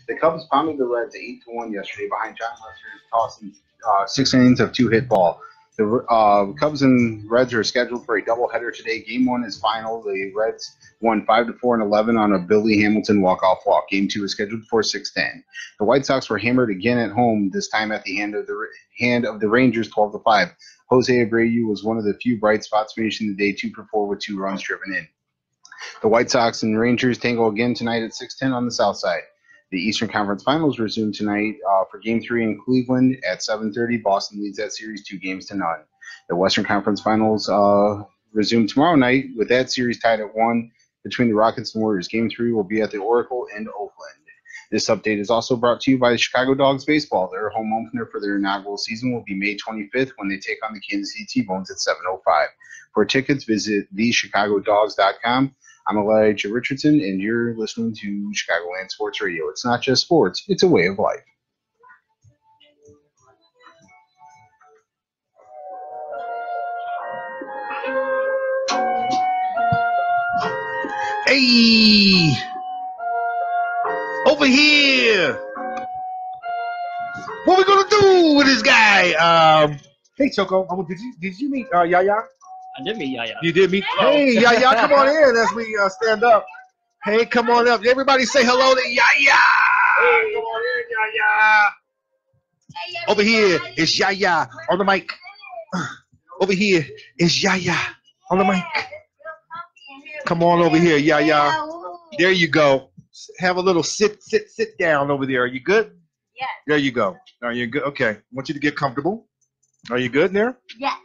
The Cubs pounded the Reds 8-1 yesterday behind John Lester's tossing 6 innings of two-hit ball. The Cubs and Reds are scheduled for a doubleheader today. Game 1 is final. The Reds won 5-4 and 11 on a Billy Hamilton walk-off walk. Game 2 is scheduled for 6-10. The White Sox were hammered again at home, this time at the hand of the Rangers 12-5. Jose Abreu was one of the few bright spots, finishing the day 2 for 4 with 2 runs driven in. The White Sox and Rangers tangle again tonight at 6:10 on the south side. The Eastern Conference Finals resume tonight for Game 3 in Cleveland at 7:30. Boston leads that series 2-0. The Western Conference Finals resume tomorrow night with that series tied at 1 between the Rockets and Warriors. Game 3 will be at the Oracle in Oakland. This update is also brought to you by the Chicago Dogs Baseball. Their home opener for their inaugural season will be May 25th when they take on the Kansas City T-Bones at 7:05. For tickets, visit thechicagodogs.com. I'm Elijah Richardson, and you're listening to Chicagoland Sports Radio. It's not just sports, it's a way of life. Hey! Over here! What we gonna do with this guy? Hey, Choco, did you meet Ya Yah? I did meet Ya Yah. You did meet? Hey, Ya Yah, come on in as we stand up. Hey, come on up. Everybody say hello to Ya Yah. Hey, come on in, Ya Yah. Hey, over here is Ya Yah on the mic. Over here is Ya Yah on the mic. Come on over here, Ya Yah. There you go. Have a little sit down over there. Are you good? Yes. There you go. Are you good? Okay. I want you to get comfortable. Are you good there? Yes.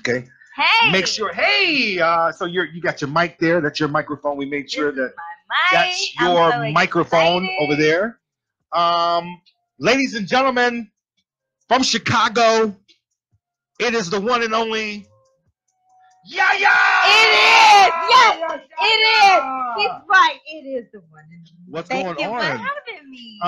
Okay. Hey. Make sure. Hey. So you got your mic there. That's your microphone. We made sure that that's your microphone over there. Ladies and gentlemen, from Chicago, it is the one and only Ya Yah. It is. Yes, it is. He's right. It is the one. What's Thank going you on? for having me.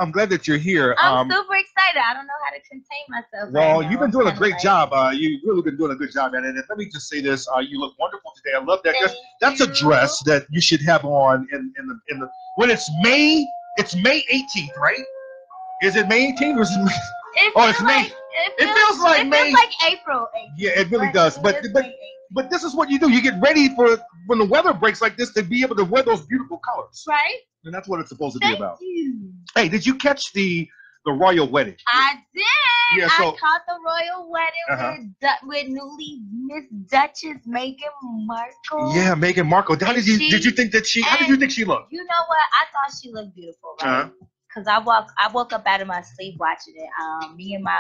I'm glad that you're here. I'm super excited. I don't know how to contain myself. Well, right you've been doing a great job. You've really been doing a good job, man. And let me just say this: you look wonderful today. I love that. That's a dress that you should have on in the when it's May. It's May 18th, right? Is it May 18th or is it May? It's May. It feels like May. It feels like April 18th. Yeah, it really does. But this is what you do. You get ready for when the weather breaks like this to be able to wear those beautiful colors. Right. And that's what it's supposed to be about. Thank you. Hey, did you catch the royal wedding? I did. Yeah, so, I caught the royal wedding with newly Miss Duchess Meghan Markle. Yeah, Meghan Markle. How did you think that she? How did you think she looked? You know what? I thought she looked beautiful, right? Because I woke up out of my sleep watching it. Me and my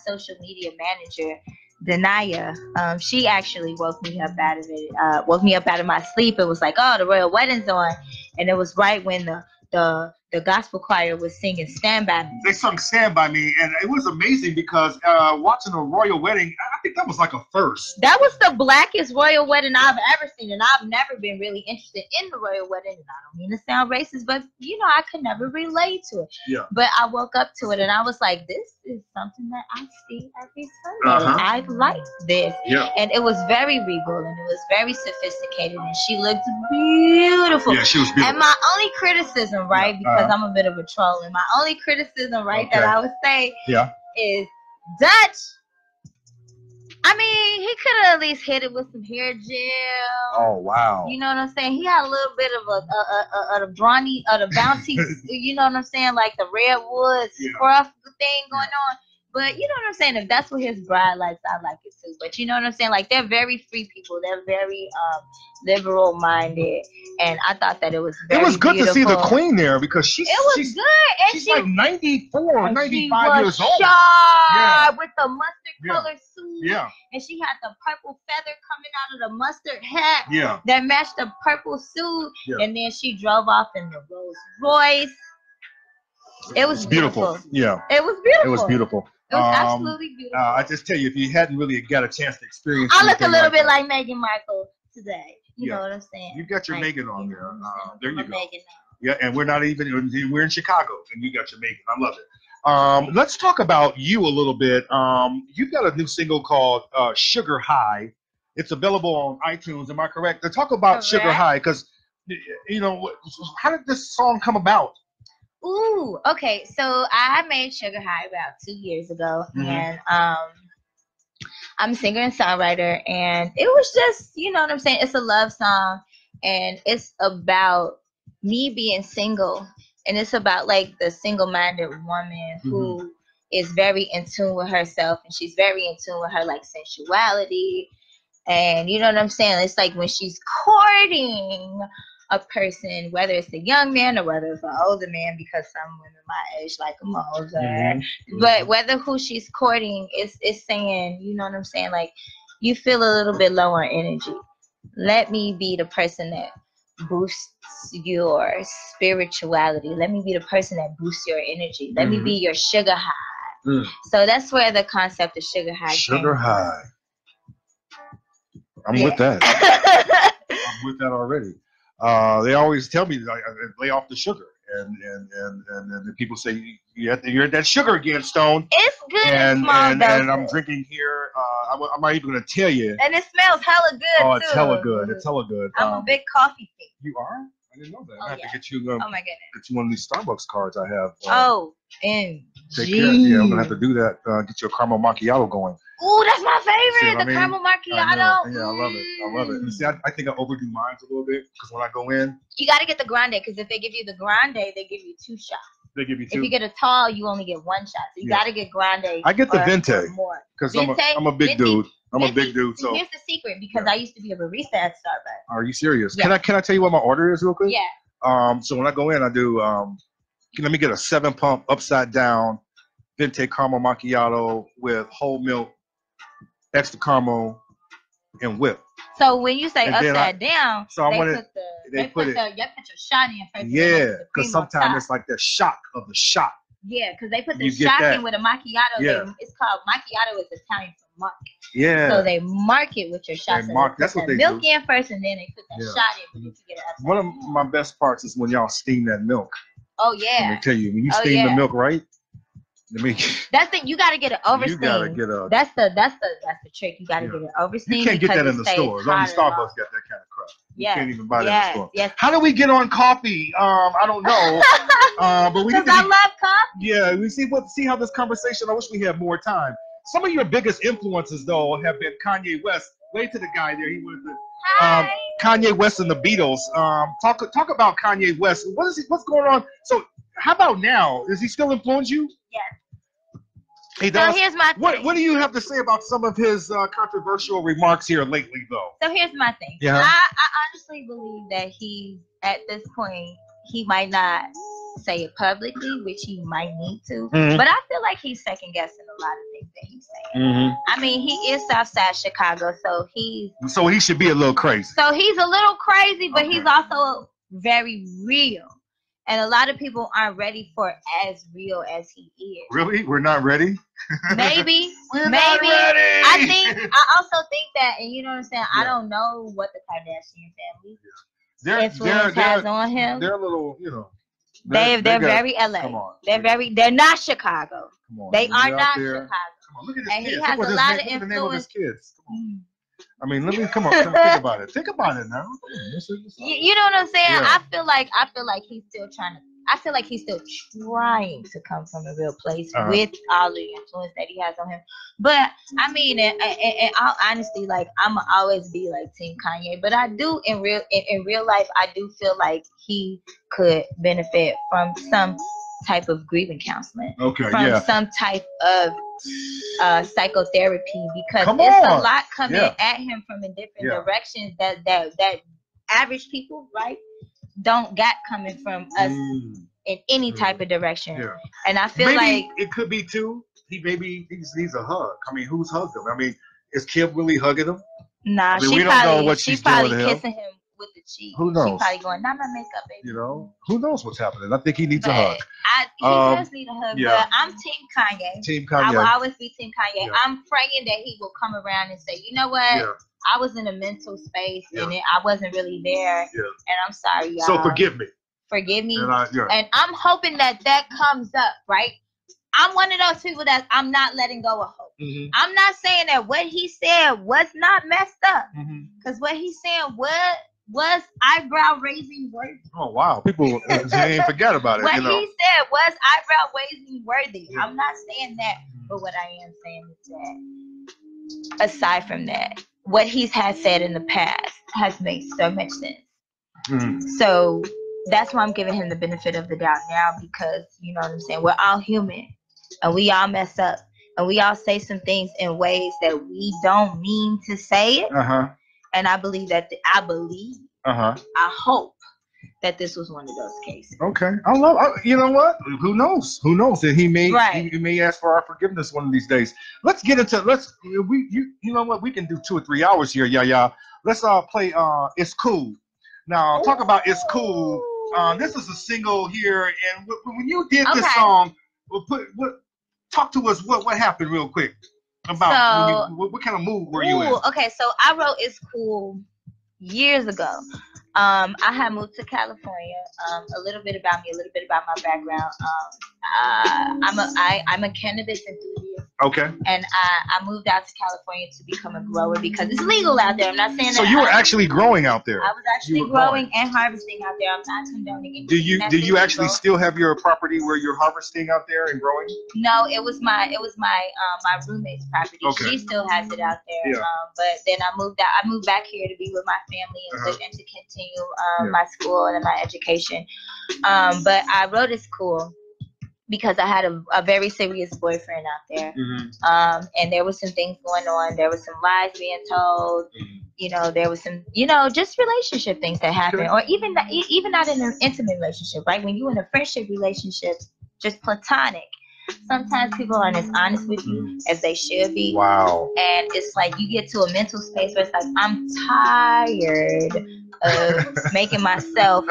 social media manager, Denaya, she actually woke me up out of it. Woke me up out of my sleep. It was like, oh, the royal wedding's on, and it was right when the gospel choir was singing "Stand by Me." They sung "Stand by Me," and it was amazing because watching a royal wedding, I think that was like a first. That was the blackest royal wedding I've ever seen, and I've never been really interested in the royal wedding. And I don't mean to sound racist, but I could never relate to it. Yeah. But I woke up to it, and I was like, "This is something that I see every Sunday. I like this." Yeah. And it was very regal, and it was very sophisticated, and she looked beautiful. Yeah, she was beautiful. And my only criticism, right, because I'm a bit of a troll, and my only criticism, right, that I would say is Dutch. I mean, he could have at least hit it with some hair gel. Oh, wow. You know what I'm saying? He had a little bit of a brawny, the bounty, you know what I'm saying? Like the redwood scruff thing going on. But you know what I'm saying? If that's what his bride likes, I like it too. But you know what I'm saying? Like, they're very free people. They're very liberal minded. And I thought that it was very It was good beautiful. to see the queen there because she's good. And she's like 94 or 95 years old. With the mustard colored suit. Yeah. And she had the purple feather coming out of the mustard hat. Yeah. That matched the purple suit. Yeah. And then she drove off in the Rolls Royce. It was beautiful. Yeah. It was beautiful. It was beautiful. It was absolutely beautiful. I just tell you, if you hadn't really got a chance to experience I look a little bit like Meghan Markle today. You know what I'm saying? You got your Meghan on there. There you go. Meghan. Yeah, and we're in Chicago, and you got your Meghan. I love it. Let's talk about you a little bit. You've got a new single called Sugar High. It's available on iTunes. Am I correct? To talk about Sugar High, because, how did this song come about? Ooh, okay. So I made Sugar High about 2 years ago, and I'm a singer and songwriter, and it was just, you know what I'm saying? It's a love song, and it's about me being single, and it's about like the single-minded woman who is very in tune with herself, and she's very in tune with her like sensuality, and you know what I'm saying? It's like when she's courting a person, whether it's a young man or whether it's an older man, because some women my age like them older. But whether who she's courting is saying, you know what I'm saying? Like, you feel a little bit low on energy. Let me be the person that boosts your spirituality. Let me be the person that boosts your energy. Let me be your sugar high. So that's where the concept of sugar high Sugar came high. I'm with that. I'm with that already. They always tell me like, lay off the sugar, and then people say you're at that sugar again, Stone. It's good in small and doses. I'm drinking here. I'm not even gonna tell you. And it smells hella good Oh, too. it's hella good. It's hella good. I'm a big coffee fan. You are? I didn't know that. I have to get you. Oh my goodness. Get you one of these Starbucks cards I have. Take care. Yeah, I'm gonna have to do that. Get your caramel macchiato going. Ooh, that's my favorite. Caramel macchiato. Yeah, I love it. I love it. You see, I think I overdo mine a little bit because when I go in, you got to get the grande, because if they give you the grande, they give you 2 shots. They give you 2. If you get a tall, you only get 1 shot. So you got to get grande. I get the Vente because I'm a big dude. I'm a big dude. So here's the secret, because I used to be a barista at Starbucks. Are you serious? Yeah. Can I tell you what my order is real quick? Yeah. So when I go in, I do. Let me get a 7-pump upside down Vente caramel macchiato with whole milk, extra caramel, and whip. So when you say upside down, so they put your shot in first. Yeah, because sometimes it's like the shock of the shot. Yeah, because they put the shot in with a macchiato. Yeah. It's called macchiato is Italian for mark. Yeah. So they mark it with your shot. That's what they milk do. in first, and then they put that shot in. You get it one of my best parts is when y'all steam that milk. Oh yeah. Let me tell you, when you steam the milk right. That's the you gotta get it oversteamed. You gotta get a. That's the trick. You gotta get it oversteamed. You can't get that in the stores. Only Starbucks got that kind of crap. You can't even buy that in the store. Yes. How do we get on coffee? I don't know. But we because I love coffee. Yeah, we see how this conversation. I wish we had more time. Some of your biggest influences, though, have been Kanye West. Wait to the guy there. He was the Kanye West and the Beatles. Talk about Kanye West. What's going on? So how about now? Does he still influence you? Yes. He does. So here's my thing. What do you have to say about some of his controversial remarks here lately, though? So here's my thing. Yeah. I honestly believe that he, at this point, he might not say it publicly, which he might need to. But I feel like he's second guessing a lot of things that he's saying. I mean, he is Southside Chicago, so he should be a little crazy. So he's a little crazy, but he's also very real. And a lot of people aren't ready for as real as he is. Really? We're not ready? Maybe. We're not ready. I also think that, and you know what I'm saying, I don't know what the Kardashian family influence has on him. They're a little, you know. They're very LA. Come on. They're not Chicago. Come on. They are not there. Chicago. Come on, look at his and kids. He has a lot of influence. The name of his kids. Come on. I mean, come on, think about it. Think about it now. You know what I'm saying? Yeah. I feel like he's still trying to. I feel like he's still trying to come from a real place with all the influence that he has on him. But I mean, in all honesty, like I'ma always be like Team Kanye. But I do in real life, I do feel like he could benefit from some type of grieving counseling. From some type of psychotherapy, because it's a lot coming at him from in different directions that average people, right, don't got coming from us in any type of direction. And I feel like it could be too. He needs a hug. I mean, who's hugged him? I mean, is Kim really hugging him? Nah, we don't know what she's probably doing to kissing him with the cheek. Who knows? She's probably going, not my makeup, baby. You know, who knows what's happening? I think he needs a hug. He does need a hug, but I'm Team Kanye. Team Kanye. I will always be Team Kanye. I'm praying that he will come around and say, you know what? I was in a mental space and I wasn't really there. And I'm sorry, y'all. So forgive me. Forgive me. And I'm hoping that comes up, right? I'm one of those people that I'm not letting go of hope. I'm not saying that what he said was not messed up. Because what he's saying was eyebrow raising worthy? Oh wow, people ain't forget about it. What you know? he said was eyebrow raising worthy. Yeah. I'm not saying that, but what I am saying is that aside from that, what he's had said in the past has made so much sense. Mm-hmm. So that's why I'm giving him the benefit of the doubt now, because you know what I'm saying. We're all human, and we all mess up, and we all say some things in ways that we don't mean to say it. And I believe that I hope that this was one of those cases. Okay, you know what? Who knows? Who knows? And he may ask for our forgiveness one of these days. Let's get into you know what? We can do 2 or 3 hours here, Yeah. Let's play It's Cool. Now talk about It's Cool. This is a single here, and when you did this song, talk to us. What happened real quick about what kind of mood were you in? Okay, so I wrote It's Cool years ago. I had moved to California. A little bit about me, a little bit about my background. I'm a cannabis enthusiast. Okay. And I moved out to California to become a grower because it's legal out there. I'm not saying that. So you were actually growing out there. I was actually growing and harvesting out there. I'm not condoning it. Do you actually still have your property where you're harvesting out there and growing? No, it was my roommate's property. Okay. She still has it out there. Yeah. But then I moved out. I moved back here to be with my family and to continue my school and my education. But I wrote It's Cool because I had a very serious boyfriend out there. Mm-hmm. And there was some things going on. There was some lies being told. Mm-hmm. You know, there was some, just relationship things that happen, or even not in an intimate relationship, right? When you're in a friendship relationship, just platonic, sometimes people aren't as honest with you as they should be. Wow. And it's like you get to a mental space where it's like, I'm tired of making myself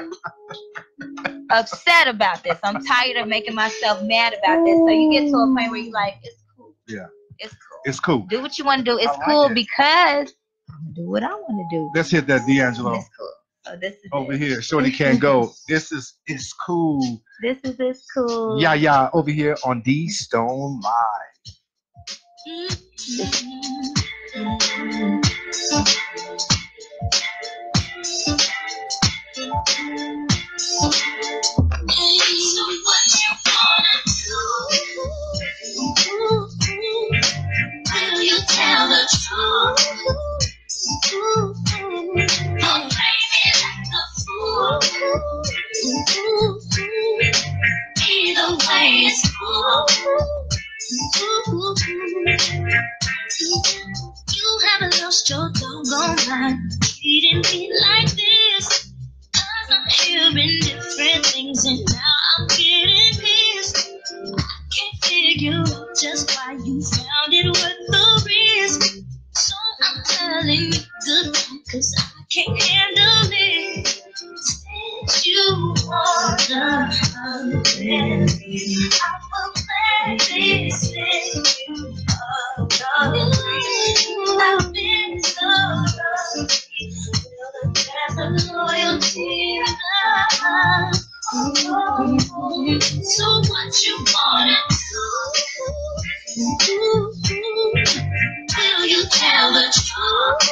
upset about this. I'm tired of making myself mad about this. So you get to a point where you're like, it's cool. Yeah. It's cool. It's cool. Do what you want to do. It's cool because I'm going to do what I want to do. Let's hit that, D'Angelo. It's cool. Oh, this is over here. Shorty can't go. It's cool. This is It's Cool. Yeah, over here on D Stone Live. Will you tell the truth? Either way is cool. You haven't lost your doggone mind treating me like this. 'Cause I'm hearing different things and now I'm getting pissed. I can't figure out just why you found it worth the risk. So I'm telling you goodbye 'cause I can't handle it. Since you wanna understand me, I will gladly send you I've been so lucky. Feel the depth of loyalty. So what you wanna do? Will you tell the truth?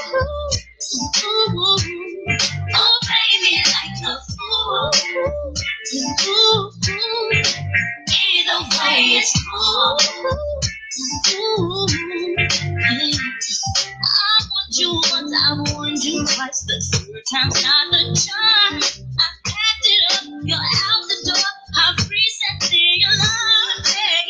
Oh, baby, like a fool. Either way, it's cool. I want you once, I warned you twice. The third time's not the charm. I packed it up, you're out the door. I've reset the alarm. Hey,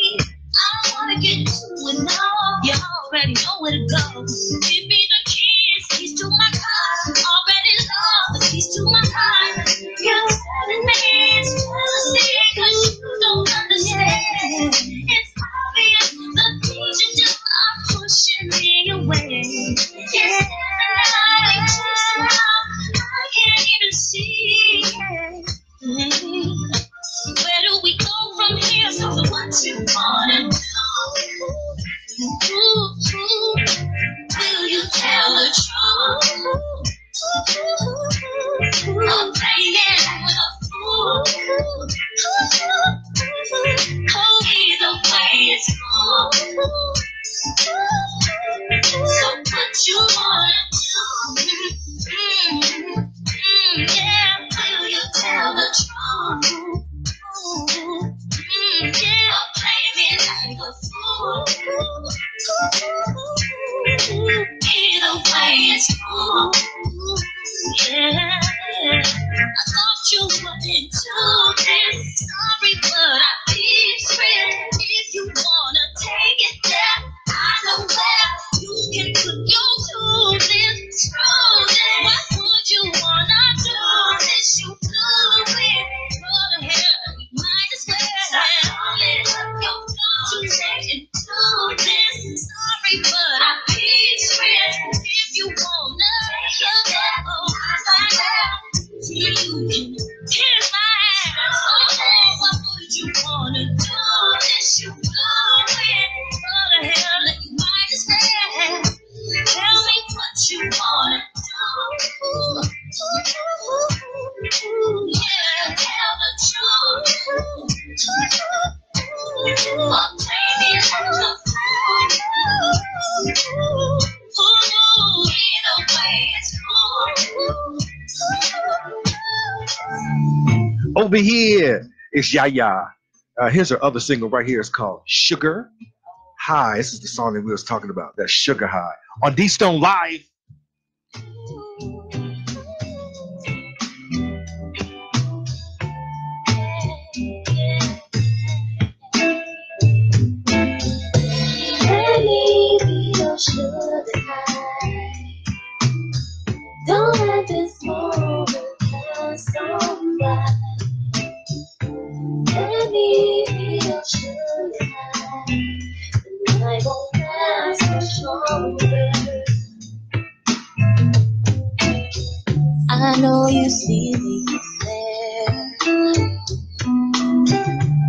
I wanna get to it now. You already know where to go. Give me the keys to my car. Already lost the keys to my heart. You're telling me it's jealousy 'cause you don't understand. It's obvious the things you do are pushing me away. Yeah, I can't even see. Where do we go from here? So what you wanna do? Will you tell the truth? I'm playing with a fool. Oh, either way it's cool. So what you wanna do? yeah, play me like a fool. Either way, it's cool. Yeah, I thought you were into this. Sorry, but I did trip. If you wanna take it there, I know where you can put your tools in. Screw this. What would you wanna do? This you do it. Go to hell, you might as well. Let your thoughts take into this. Sorry, but I did trip. If you wanna take it there, find out. You can kiss my ass. Oh, what would you wanna do? This you do it. Go to hell, you might as well. Tell me what you wanna do. Yeah, tell the truth. Oh, baby, I'm the fool. Either way, it's cool. Over here is Ya Yah. Here's her other single right here. It's called Sugar High. This is the song that we was talking about. That Sugar High on D Stone Live. Don't let this moment pass on by. Let me be your sugar high. The night won't last much longer. I know you see me there,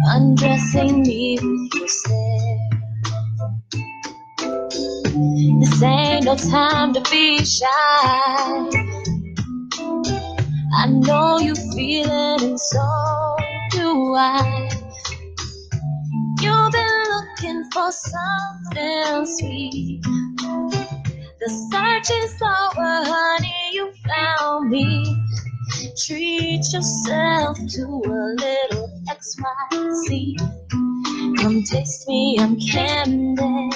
undressing me with your stare. This ain't no time to be shy. I know you feel it, and so do I. You've been looking for something sweet. The search is over, honey, you found me. Treat yourself to a little XYZ. Come taste me, I'm candy.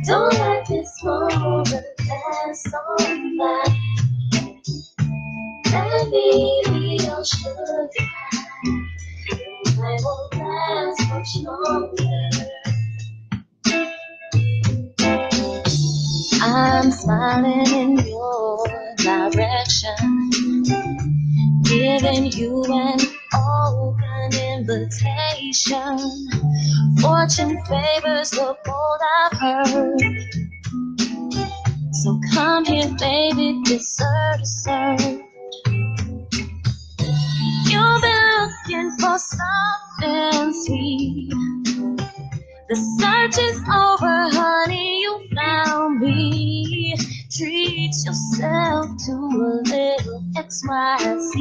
Don't let this moment pass on by. Let me be your sugar high. I won't last much longer. I'm smiling in your direction, giving you an open invitation. Fortune favors the bold, I've heard. So come here, baby, dessert, dessert. You've been looking for something sweet. The search is over, honey, you found me. Treat yourself to a little XYZ.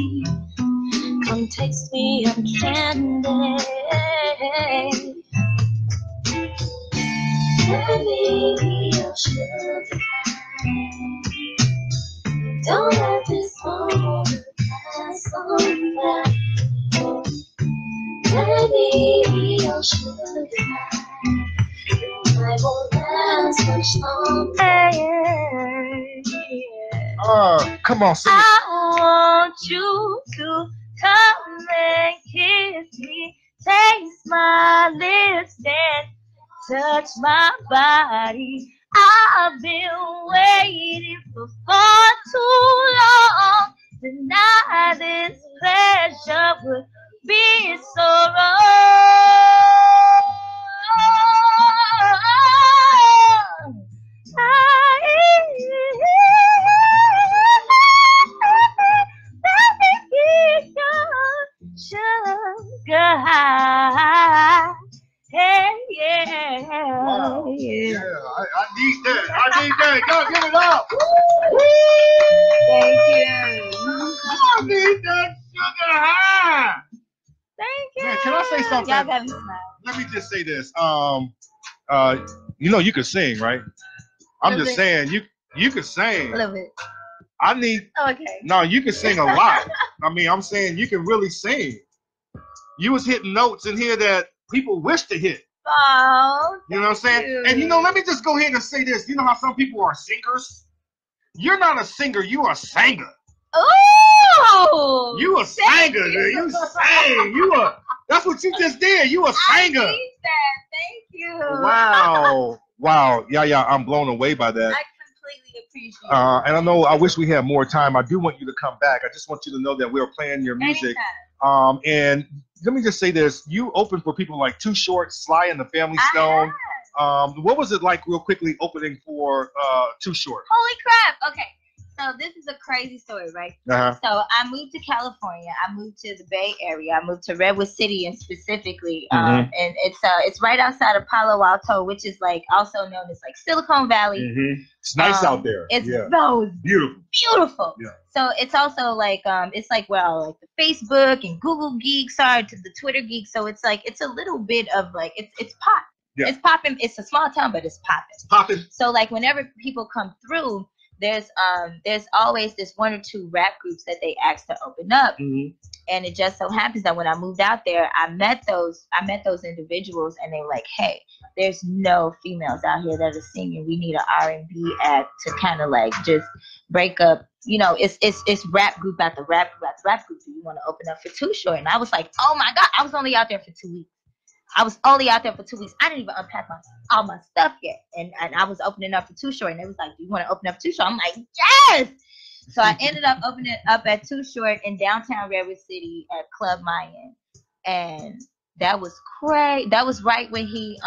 Come taste me, I'm candy. Let me be your sugar high. Don't let this moment pass on by. Let me be your sugar high. I won't last much longer. Come on, sing it. I want you to come and kiss me, taste my lips and touch my body. I've been waiting for far too long. Deny this pleasure would be so wrong. Sugar high. Hey, yeah. Wow. Yeah. Yeah, I need that. I need that. Y'all give it up. Thank you. I need that sugar high. Thank you. Man, can I say something? Y'all got me smiling. Let me just say this. You know you can sing, right? I'm just saying You can sing. A little bit. I need. Okay. No, you can sing a lot. I mean, I'm saying you can really sing. You was hitting notes in here that people wish to hit. Oh. You know what I'm saying? And let me just go ahead and say this. You know how some people are singers? You're not a singer. You are a singer. Ooh. You a singer. You sang. That's what you just did. You a singer. I need that. Thank you. Wow. Yeah. I'm blown away by that. I completely appreciate it. And I wish we had more time. I do want you to come back. I just want you to know that we're playing your music. Anytime. And let me just say this. You opened for people like Too Short, Sly and the Family Stone. What was it like real quickly opening for Too Short? Holy crap. Okay. So this is a crazy story, right? Uh-huh. So I moved to California. I moved to the Bay Area. I moved to Redwood City, and specifically, and it's right outside of Palo Alto, which is like also known as like Silicon Valley. Mm-hmm. It's nice out there. It's so beautiful. Yeah. So it's also like it's like like the Facebook and Google geeks are to the Twitter geeks. So it's like it's a little bit of like it's pop. Yeah. It's popping. It's a small town, but it's popping. It's popping. So like whenever people come through, there's always this one or two rap groups that they ask to open up. Mm-hmm. And it just so happens that when I moved out there, I met those individuals, and they were like, hey, there's no females out here that are singing. We need an R&B act to kind of like just break up. It's rap group after rap group after rap group. Do you want to open up for Too Short? And I was like, oh my God, I was only out there for 2 weeks. I didn't even unpack all my stuff yet. And I was opening up for Too Short. And it was like, do you want to open up Too Short? I'm like, yes! So I ended up opening up at Too Short in downtown Redwood City at Club Mayan. And that was crazy. That was right when he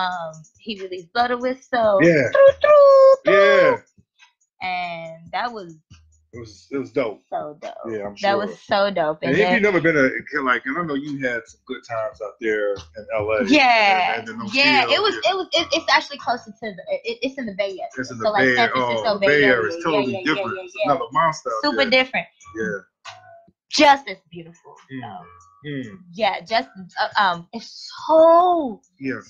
released Blood Whistle. Yeah. Yeah. And that was... It was dope. So dope. Yeah, I'm sure. That was so dope. And if you've never been and I know you had some good times out there in LA. Yeah. Yeah. It's actually closer to it's in the Bay Area. It's in the Bay Area. Bay Area is totally different. It's another monster. Super different. Yeah. Just as beautiful. Yeah, just it's so eye-opening.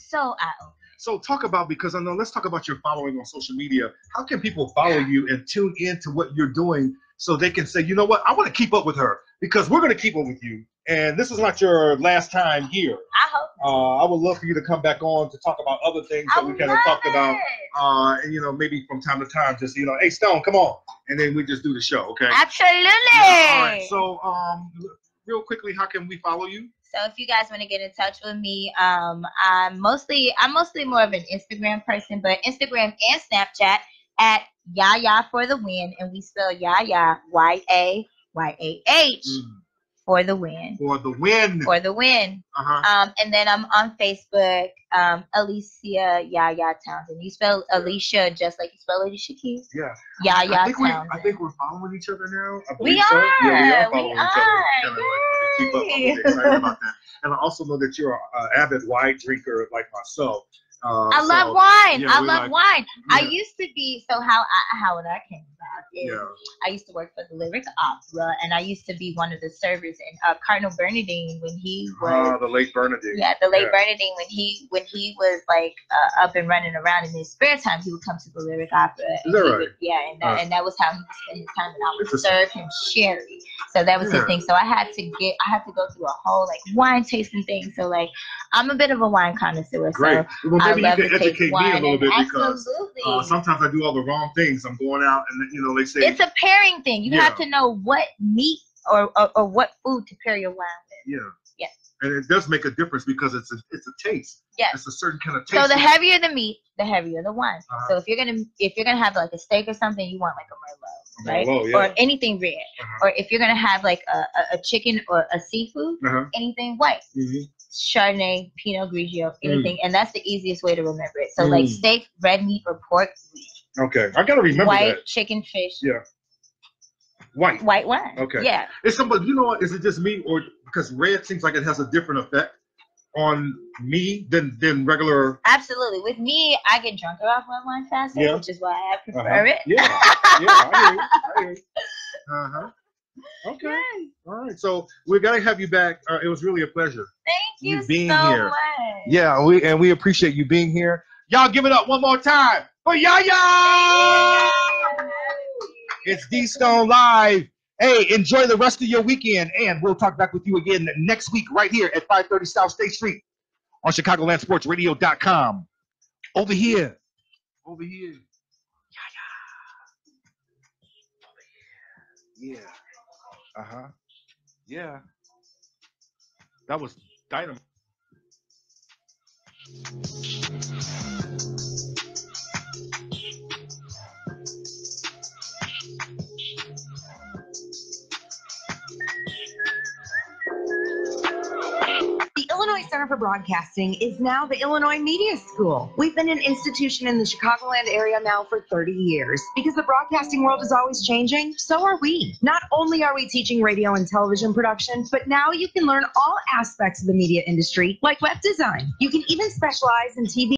So let's talk about your following on social media. How can people follow you and tune in to what you're doing so they can say, you know what, I want to keep up with her because we're going to keep up with you. And this is not your last time here. I hope not. I would love for you to come back on to talk about other things that we kind of talked about. And, maybe from time to time, just, hey, Stone, come on. And then we just do the show, okay? Absolutely. Yeah, all right. So real quickly, how can we follow you? So if you guys want to get in touch with me, I'm mostly more of an Instagram person, but Instagram and Snapchat at Ya Yah for the win, and we spell Ya Yah YAYAH for the win. For the win. For the win. And then I'm on Facebook, Alicia Ya Yah Townsend. You spell Alicia just like you spell Alicia Keys. Yeah. Ya Yah Townsend. I think we're following each other now. We are. Yeah, we are following each other. Keep up. I'm excited about that. And I also know that you're an avid wine drinker like myself. I love wine. Yeah, I love wine. Yeah. I used to be, so how that came about is I used to work for the Lyric Opera, and I used to be one of the servers in Cardinal Bernardine when he was the late Bernardine. Yeah, the late Bernardine when he was like up and running around in his spare time, he would come to the Lyric Opera. Is that right? And that was how he would spend his time, and I would serve him sherry. So that was his thing. So I had to go through a whole like wine tasting thing. So like I'm a bit of a wine connoisseur. Great. So well, maybe you can educate me a little bit because absolutely. Sometimes I do all the wrong things. I'm going out and they say it's a pairing thing. You have to know what meat or what food to pair your wine with. Yeah. Yeah. And it does make a difference because it's a taste. Yes. It's a certain kind of taste. So the heavier the meat, the heavier the wine. So if you're gonna have like a steak or something, you want like a Merlot, right? Merlot, yeah. Or anything red. Or if you're gonna have like a chicken or a seafood, anything white. Chardonnay, Pinot Grigio, anything, and that's the easiest way to remember it. So like steak, red meat, or pork. Okay, I gotta remember white, that. Chicken, fish. Yeah. White wine. Okay. Yeah. It's somebody. You know what? Is it just me, or because red seems like it has a different effect on me than regular? Absolutely. With me, I get drunker off red wine faster, which is why I prefer it. Yeah. I hear you. Okay. Yes. All right. So we gotta have you back. It was really a pleasure. Thank you being so here. much. Yeah, we appreciate you being here. Y'all give it up one more time for Ya Yah. It's D-Stone Live. Hey, enjoy the rest of your weekend, and we'll talk back with you again next week right here at 530 South State Street on ChicagolandSportsRadio.com. Over here. Over here. Yeah. Uh-huh. Yeah. That was dynamite. The Illinois Center for Broadcasting is now the Illinois Media School. We've been an institution in the Chicagoland area now for 30 years. Because the broadcasting world is always changing, so are we. Not only are we teaching radio and television production, but now you can learn all aspects of the media industry, like web design. You can even specialize in TV